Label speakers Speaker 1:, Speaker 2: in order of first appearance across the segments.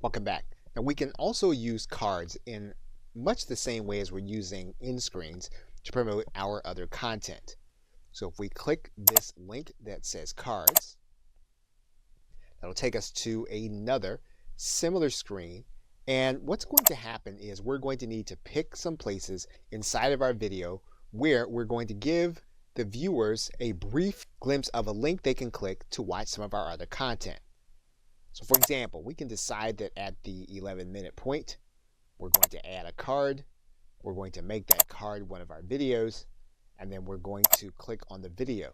Speaker 1: Welcome back. Now we can also use cards in much the same way as we're using end screens to promote our other content. So if we click this link that says cards, that'll take us to another similar screen. And what's going to happen is we're going to need to pick some places inside of our video where we're going to give the viewers a brief glimpse of a link they can click to watch some of our other content. So for example, we can decide that at the 11-minute point, we're going to add a card. We're going to make that card one of our videos, and then we're going to click on the video.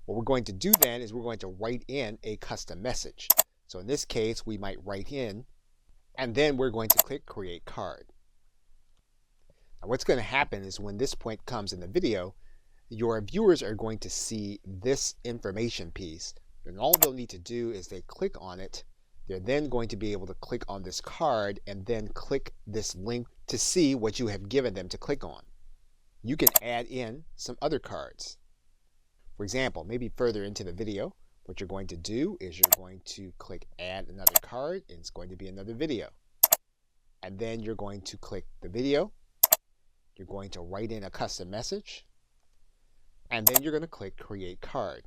Speaker 1: What we're going to do then is we're going to write in a custom message. So in this case, we might write in, and then we're going to click Create Card. Now what's going to happen is when this point comes in the video, your viewers are going to see this information piece, and all they'll need to do is they click on it. They're then going to be able to click on this card and then click this link to see what you have given them to click on. You can add in some other cards. For example, maybe further into the video, what you're going to do is you're going to click Add Another Card, and it's going to be another video. And then you're going to click the video. You're going to write in a custom message, and then you're going to click Create Card.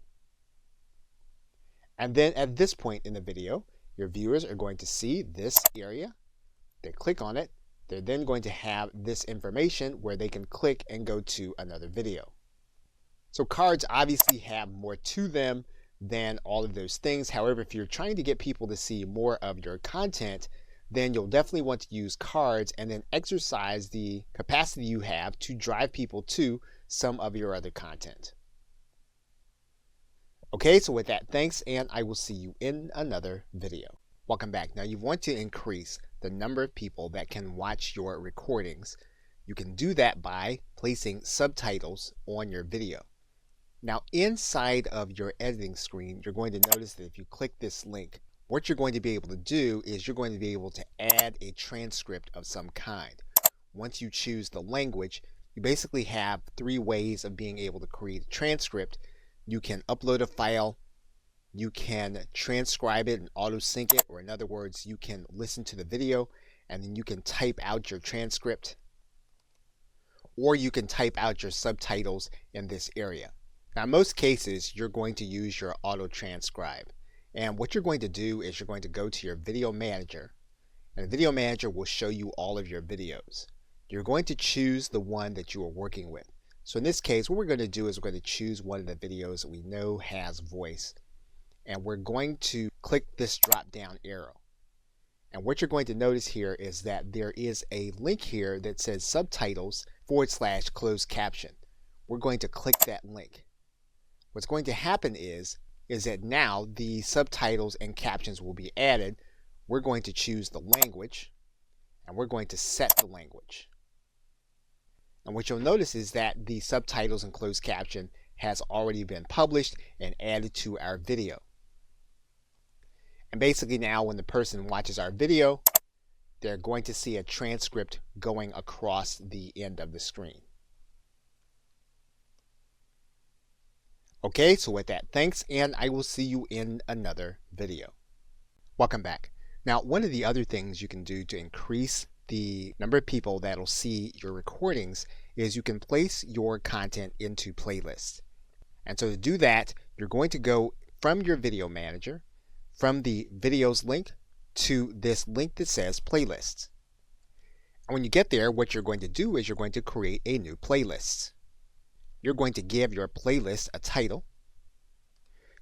Speaker 1: And then at this point in the video, your viewers are going to see this area. They click on it. They're then going to have this information where they can click and go to another video. So cards obviously have more to them than all of those things. However, if you're trying to get people to see more of your content, then you'll definitely want to use cards and then exercise the capacity you have to drive people to some of your other content. Okay, so with that, thanks, and I will see you in another video. Welcome back. Now you want to increase the number of people that can watch your recordings. You can do that by placing subtitles on your video. Now inside of your editing screen, you're going to notice that if you click this link, what you're going to be able to do is you're going to be able to add a transcript of some kind. Once you choose the language, you basically have three ways of being able to create a transcript. You can upload a file, you can transcribe it and auto sync it, or in other words, you can listen to the video and then you can type out your transcript, or you can type out your subtitles in this area. Now in most cases, you're going to use your auto transcribe. And what you're going to do is you're going to go to your video manager, and the video manager will show you all of your videos. You're going to choose the one that you are working with. So in this case, what we're going to do is we're going to choose one of the videos that we know has voice, and we're going to click this drop down arrow. And what you're going to notice here is that there is a link here that says subtitles / closed caption. We're going to click that link. What's going to happen is that now the subtitles and captions will be added. We're going to choose the language, and we're going to set the language. And what you'll notice is that the subtitles and closed caption has already been published and added to our video. And basically now when the person watches our video, they're going to see a transcript going across the end of the screen. Okay, so with that, thanks, and I will see you in another video. Welcome back. Now, one of the other things you can do to increase the number of people that'll see your recordings is you can place your content into playlists. And so to do that, you're going to go from your video manager, from the videos link, to this link that says playlists. And when you get there, what you're going to do is you're going to create a new playlist. You're going to give your playlist a title.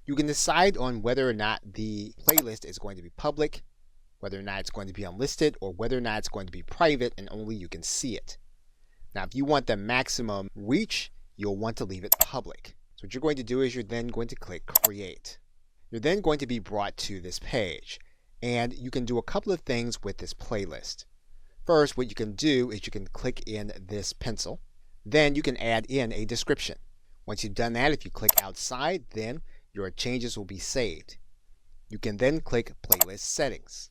Speaker 1: You can decide on whether or not the playlist is going to be public, whether or not it's going to be unlisted, or whether or not it's going to be private and only you can see it. Now, if you want the maximum reach, you'll want to leave it public. So what you're going to do is you're then going to click Create. You're then going to be brought to this page, and you can do a couple of things with this playlist. First, what you can do is you can click in this pencil. Then you can add in a description. Once you've done that, if you click outside, then your changes will be saved. You can then click Playlist Settings.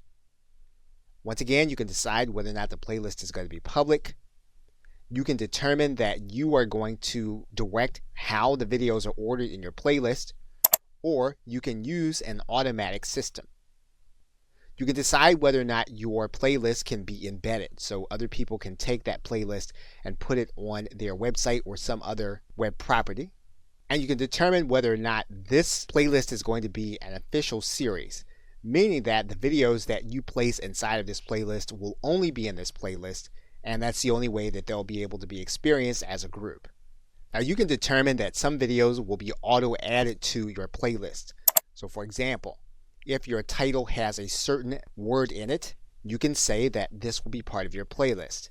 Speaker 1: Once again, you can decide whether or not the playlist is going to be public. You can determine that you are going to direct how the videos are ordered in your playlist, or you can use an automatic system. You can decide whether or not your playlist can be embedded, so other people can take that playlist and put it on their website or some other web property. And you can determine whether or not this playlist is going to be an official series, meaning that the videos that you place inside of this playlist will only be in this playlist, and that's the only way that they'll be able to be experienced as a group. Now you can determine that some videos will be auto added to your playlist. So for example, if your title has a certain word in it, you can say that this will be part of your playlist.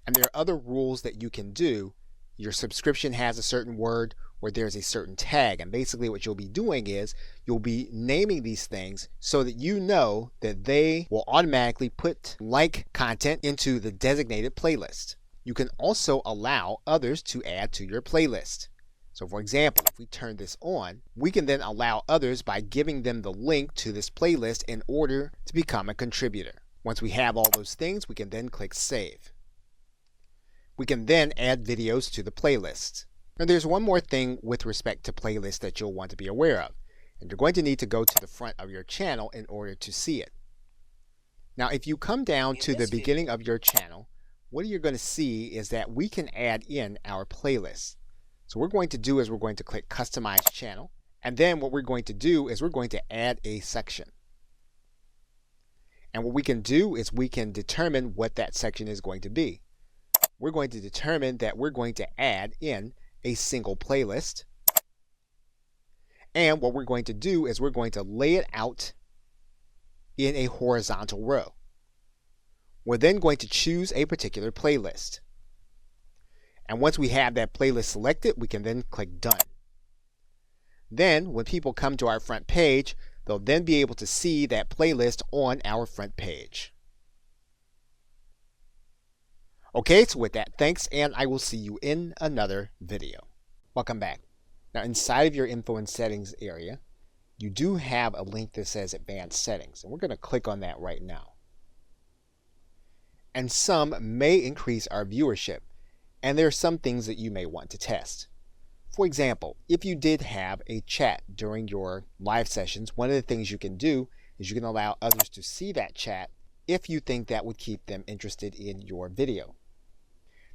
Speaker 1: And there are other rules that you can do. Your subscription has a certain word or there's a certain tag. And basically what you'll be doing is you'll be naming these things so that you know that they will automatically put like content into the designated playlist. You can also allow others to add to your playlist. So for example, if we turn this on, we can then allow others by giving them the link to this playlist in order to become a contributor. Once we have all those things, we can then click Save. We can then add videos to the playlist. Now there's one more thing with respect to playlists that you'll want to be aware of. And you're going to need to go to the front of your channel in order to see it. Now if you come down to the beginning of your channel, what you're going to see is that we can add in our playlists. So what we're going to do is we're going to click Customize Channel. And then what we're going to do is we're going to add a section. And what we can do is we can determine what that section is going to be. We're going to determine that we're going to add in a single playlist. And what we're going to do is we're going to lay it out in a horizontal row. We're then going to choose a particular playlist. And once we have that playlist selected, we can then click Done. Then when people come to our front page, they'll then be able to see that playlist on our front page. Okay, so with that, thanks, and I will see you in another video. Welcome back. Now inside of your info and settings area, you do have a link that says Advanced Settings, and we're going to click on that right now. And some may increase our viewership, and there are some things that you may want to test. For example, if you did have a chat during your live sessions, one of the things you can do is you can allow others to see that chat if you think that would keep them interested in your video.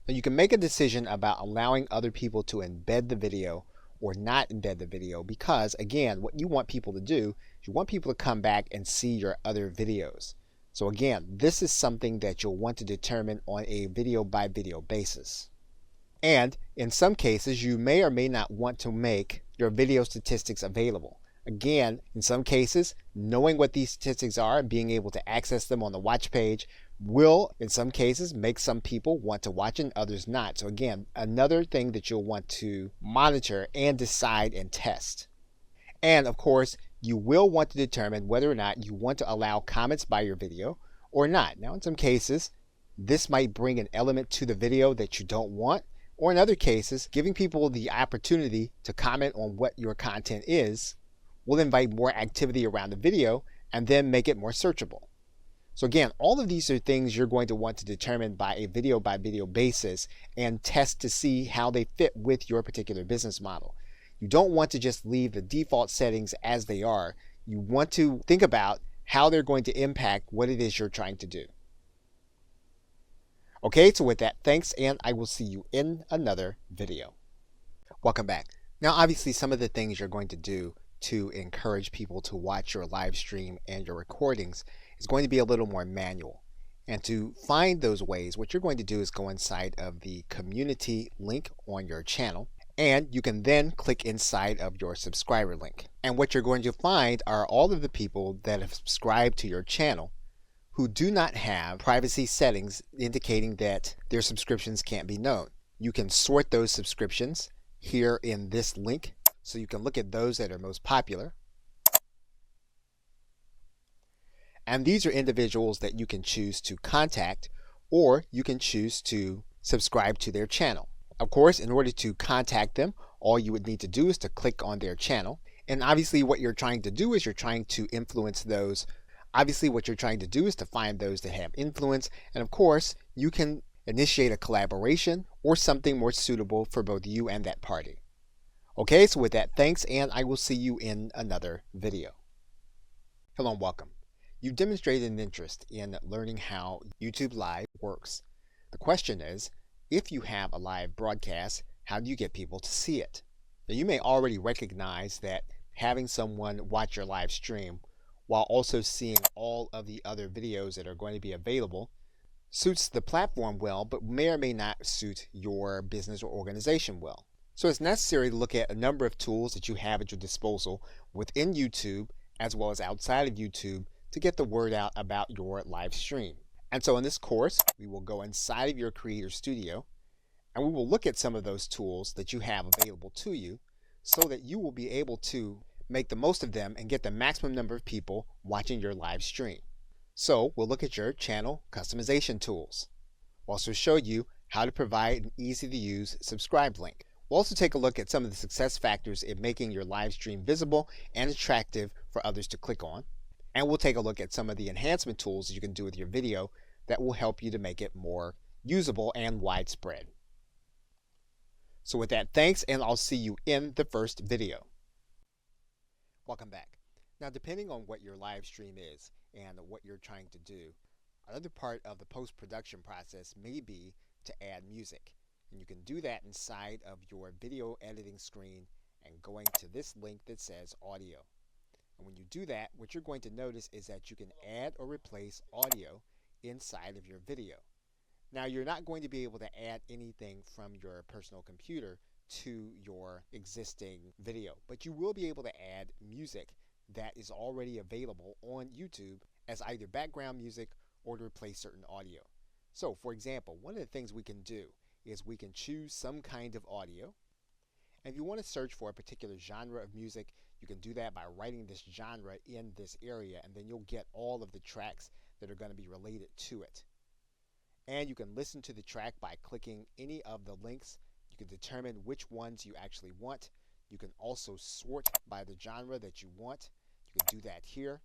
Speaker 1: Now you can make a decision about allowing other people to embed the video or not embed the video because, again, what you want people to do is you want people to come back and see your other videos. So again, this is something that you'll want to determine on a video by video basis. And in some cases, you may or may not want to make your video statistics available. Again, in some cases, knowing what these statistics are and being able to access them on the watch page will, in some cases, make some people want to watch and others not. So again, another thing that you'll want to monitor and decide and test. And of course, you will want to determine whether or not you want to allow comments by your video or not. Now, in some cases, this might bring an element to the video that you don't want, or in other cases, giving people the opportunity to comment on what your content is will invite more activity around the video and then make it more searchable. So again, all of these are things you're going to want to determine by video basis and test to see how they fit with your particular business model. You don't want to just leave the default settings as they are. You want to think about how they're going to impact what it is you're trying to do. Okay, so with that, thanks, and I will see you in another video. Welcome back. Now, obviously, some of the things you're going to do to encourage people to watch your live stream and your recordings is going to be a little more manual. And to find those ways, what you're going to do is go inside of the community link on your channel, and you can then click inside of your subscriber link. And what you're going to find are all of the people that have subscribed to your channel who do not have privacy settings indicating that their subscriptions can't be known. You can sort those subscriptions here in this link, so you can look at those that are most popular. And these are individuals that you can choose to contact, or you can choose to subscribe to their channel. Of course, in order to contact them, all you would need to do is to click on their channel. And obviously what you're trying to do is you're trying to influence those. Obviously what you're trying to do is to find those that have influence. And of course, you can initiate a collaboration or something more suitable for both you and that party. Okay, so with that, thanks, and I will see you in another video. Hello and welcome. You've demonstrated an interest in learning how YouTube Live works. The question is, if you have a live broadcast, how do you get people to see it? Now, you may already recognize that having someone watch your live stream while also seeing all of the other videos that are going to be available suits the platform well, but may or may not suit your business or organization well. So it's necessary to look at a number of tools that you have at your disposal within YouTube as well as outside of YouTube to get the word out about your live stream. And so in this course, we will go inside of your Creator Studio and we will look at some of those tools that you have available to you so that you will be able to make the most of them and get the maximum number of people watching your live stream. So we'll look at your channel customization tools. We'll also show you how to provide an easy to use subscribe link. We'll also take a look at some of the success factors in making your live stream visible and attractive for others to click on. And we'll take a look at some of the enhancement tools that you can do with your video that will help you to make it more usable and widespread. So with that, thanks, and I'll see you in the first video. Welcome back. Now, depending on what your live stream is and what you're trying to do, another part of the post-production process may be to add music. And you can do that inside of your video editing screen and going to this link that says audio. And when you do that, what you're going to notice is that you can add or replace audio inside of your video. Now, you're not going to be able to add anything from your personal computer to your existing video, but you will be able to add music that is already available on YouTube as either background music or to replace certain audio. So, for example, one of the things we can do is we can choose some kind of audio. And if you want to search for a particular genre of music, you can do that by writing this genre in this area, and then you'll get all of the tracks that are going to be related to it. And you can listen to the track by clicking any of the links. You can determine which ones you actually want. You can also sort by the genre that you want. You can do that here.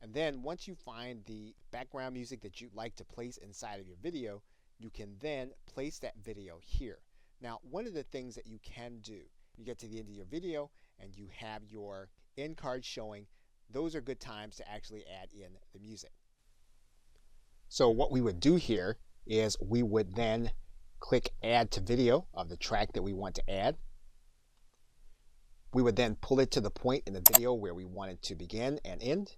Speaker 1: And then once you find the background music that you'd like to place inside of your video, you can then place that video here. Now, one of the things that you can do, you get to the end of your video and you have your end card showing, those are good times to actually add in the music. So what we would do here is we would then click add to video of the track that we want to add. We would then pull it to the point in the video where we want it to begin and end.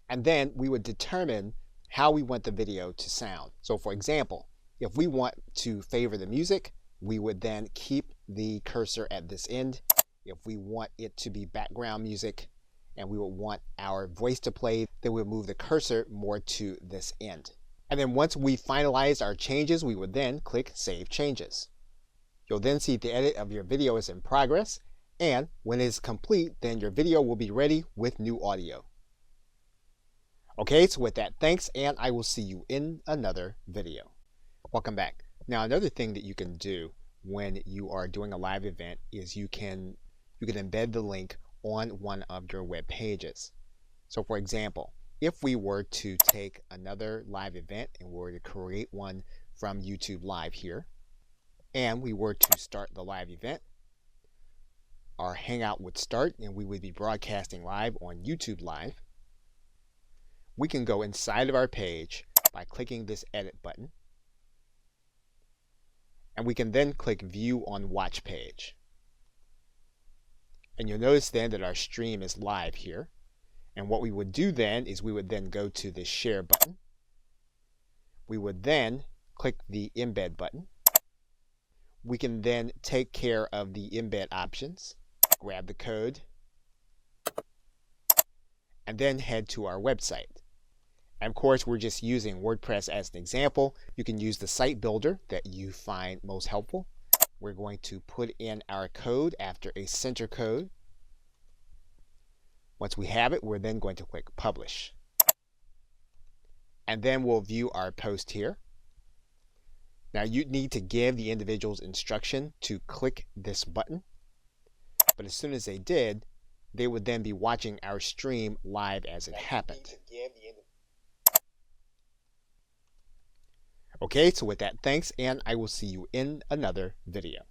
Speaker 1: And then we would determine how we want the video to sound. So for example, if we want to favor the music, we would then keep the cursor at this end. If we want it to be background music and we would want our voice to play, then we'll move the cursor more to this end. And then once we finalize our changes, we would then click Save Changes. You'll then see the edit of your video is in progress, and when it is complete, then your video will be ready with new audio. Okay, so with that, thanks, and I will see you in another video. Welcome back. Now, another thing that you can do when you are doing a live event is you can embed the link on one of your web pages. So for example, if we were to take another live event and were to create one from YouTube Live here, and we were to start the live event, our Hangout would start and we would be broadcasting live on YouTube Live. We can go inside of our page by clicking this edit button, and we can then click view on watch page. And you'll notice then that our stream is live here. And what we would do then is we would then go to the share button. We would then click the embed button. We can then take care of the embed options, grab the code, and then head to our website. And of course, we're just using WordPress as an example. You can use the site builder that you find most helpful. We're going to put in our code after a center code. Once we have it, we're then going to click Publish. And then we'll view our post here. Now you need to give the individuals instruction to click this button. But as soon as they did, they would then be watching our stream live as it happened. Okay, so with that, thanks, and I will see you in another video.